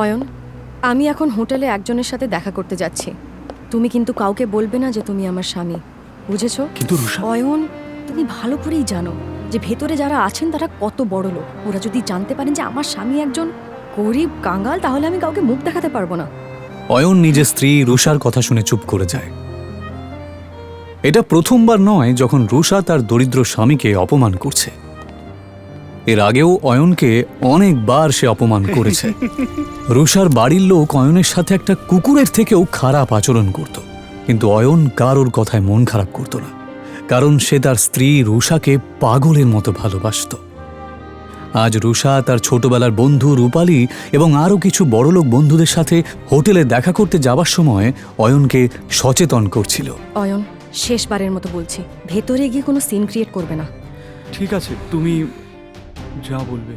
অয়ন, আমি এখন হোটেলে একজনের সাথে দেখা করতে যাচ্ছি। তুমি কিন্তু কাউকে বলবে না যে তুমি আমার স্বামী, বুঝেছো? কিন্তু রুষা, অয়ন, তুমি ভালো করেই জানো যে ভেতরে যারা আছেন তারা কত বড় লোক। ওরা যদি জানতে পারেন যে আমার স্বামী একজন গরিব কাঙ্গাল, তাহলে আমি কাউকে মুখ দেখাতে পারবো না। অয়ন নিজের স্ত্রী রুষার কথা শুনে চুপ করে যায়। এটা প্রথমবার নয় যখন রুষা তার দরিদ্র স্বামীকে অপমান করছে। এর আগেও অয়নকে অনেকবার সে অপমান করেছে। রুষার বাড়ির লোক অয়নের সাথে একটা কুকুরের থেকেও খারাপ আচরণ করত, কিন্তু অয়ন কারোর কথায় মন খারাপ করত না, কারণ সে তার স্ত্রী রুষাকে পাগলের মতো ভালোবাসত। আজ রুষা তার ছোটবেলার বন্ধু রূপালী এবং আরও কিছু বড়লোক বন্ধুদের সাথে হোটেলে দেখা করতে যাবার সময় অয়নকে সচেতন করছিল। অয়ন, শেষবারের মতো বলছি, ভেতরে গিয়ে কোনো সিন ক্রিয়েট করবে না। ঠিক আছে, তুমি যা বলবে।